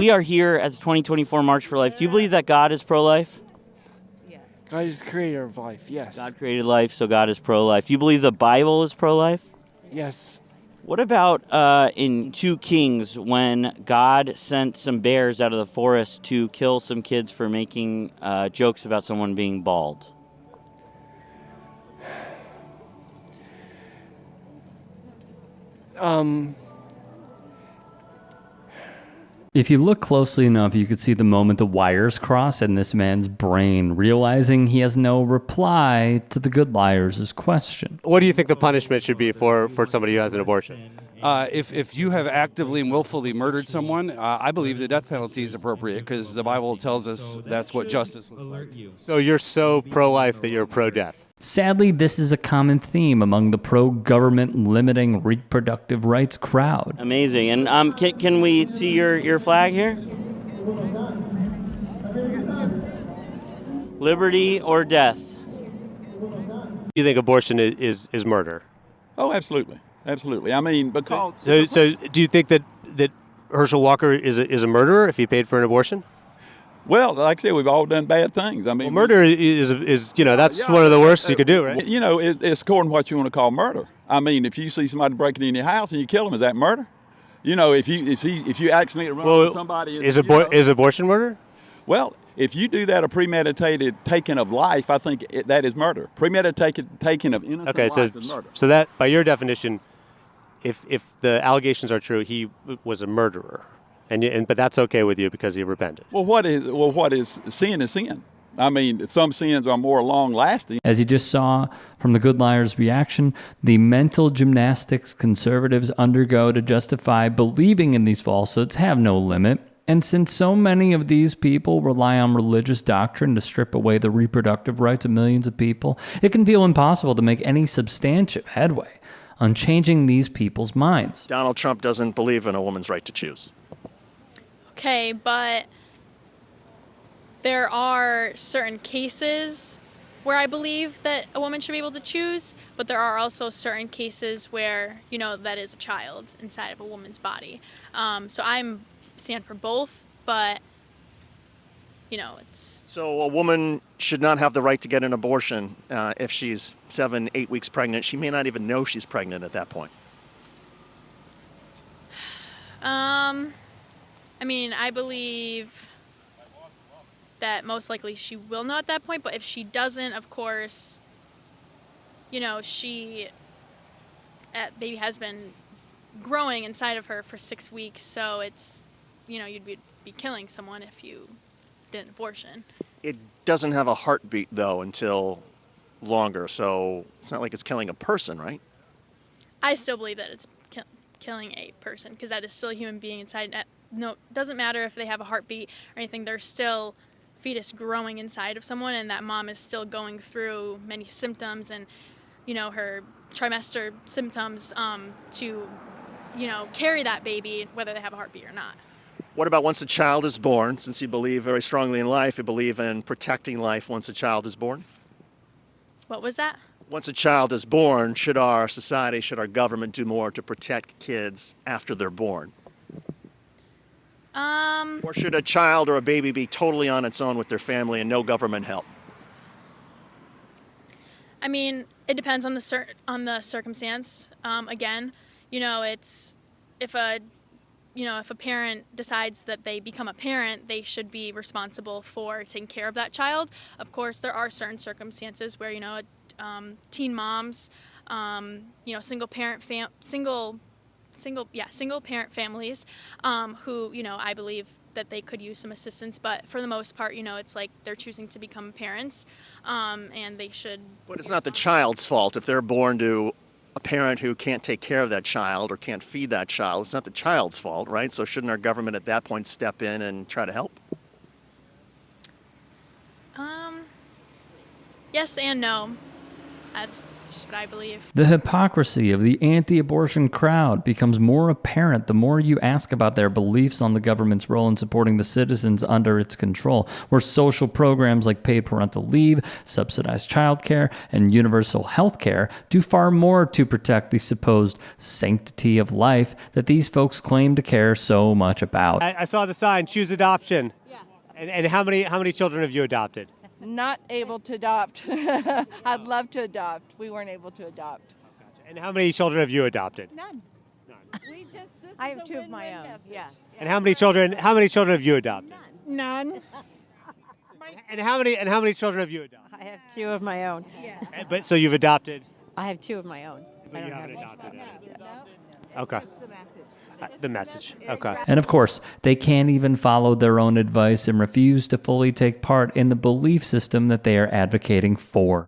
we are here at the 2024 March for Life. Do you believe that God is pro-life? God is the creator of life, yes. God created life, so God is pro-life. Do you believe the Bible is pro-life? Yes. What about in 2 Kings when God sent some bears out of the forest to kill some kids for making jokes about someone being bald? If you look closely enough, you could see the moment the wires cross in this man's brain, realizing he has no reply to the good liars' question. What do you think the punishment should be for somebody who has an abortion? If you have actively and willfully murdered someone, I believe the death penalty is appropriate because the Bible tells us that's what justice looks like. So you're so pro-life that you're pro-death? Sadly, this is a common theme among the pro-government limiting reproductive rights crowd. Amazing. And can we see your flag here? Liberty or death? You think abortion is murder? Oh, absolutely. Absolutely. I mean, because... So do you think that Herschel Walker is a murderer if he paid for an abortion? Well, like I said, we've all done bad things. I mean, murder is that's one of the worst you could do, right? You know, it's according to what you want to call murder. I mean, if you see somebody breaking in your house and you kill them, is that murder? You know, if you accidentally run from somebody, is abortion murder? Well, if you do that a premeditated taking of life, I think that is murder. Premeditated taking of innocent life is murder. So that, by your definition, if the allegations are true, he was a murderer. But that's okay with you because he repented. Well, what is sin is sin. I mean, some sins are more long-lasting. As you just saw from the Good Liars' reaction, the mental gymnastics conservatives undergo to justify believing in these falsehoods have no limit. And since so many of these people rely on religious doctrine to strip away the reproductive rights of millions of people, it can feel impossible to make any substantive headway on changing these people's minds. Donald Trump doesn't believe in a woman's right to choose. Okay, but there are certain cases where I believe that a woman should be able to choose, but there are also certain cases where, that is a child inside of a woman's body. So I'm stand for both, but, it's... So a woman should not have the right to get an abortion if she's 7-8 weeks pregnant. She may not even know she's pregnant at that point. I believe that most likely she will know at that point, but if she doesn't, of course, baby has been growing inside of her for 6 weeks, so it's, you'd be killing someone if you did an abortion. It doesn't have a heartbeat, though, until longer, so it's not like it's killing a person, right? I still believe that it's killing a person, because that is still a human being inside. No, it doesn't matter if they have a heartbeat or anything. There's still fetus growing inside of someone, and that mom is still going through many symptoms and, her trimester symptoms to, carry that baby, whether they have a heartbeat or not. What about once a child is born? Since you believe very strongly in life, you believe in protecting life once a child is born? What was that? Once a child is born, should our society, should our government do more to protect kids after they're born? Or should a child or a baby be totally on its own with their family and no government help? It depends on the circumstance. Again, it's if a parent decides that they become a parent, they should be responsible for taking care of that child. Of course, there are certain circumstances where teen moms, single parent families, who I believe that they could use some assistance, but for the most part, it's like they're choosing to become parents, and they should. But it's not the child's fault if they're born to a parent who can't take care of that child or can't feed that child. It's not the child's fault, right? So shouldn't our government at that point step in and try to help? Yes and no. just what I believe. The hypocrisy of the anti-abortion crowd becomes more apparent the more you ask about their beliefs on the government's role in supporting the citizens under its control, where social programs like paid parental leave, subsidized childcare, and universal health care do far more to protect the supposed sanctity of life that these folks claim to care so much about. I saw the sign, choose adoption. Yeah. And how many children have you adopted? Not able to adopt. I'd love to adopt. We weren't able to adopt. And how many children have you adopted? None. I have two of my own. Yeah. And how many children have you adopted? None. And how many children have you adopted? I have two of my own. But so you've adopted? I have two of my own. But you haven't adopted it. Okay. The message. Okay. And of course, they can't even follow their own advice and refuse to fully take part in the belief system that they are advocating for.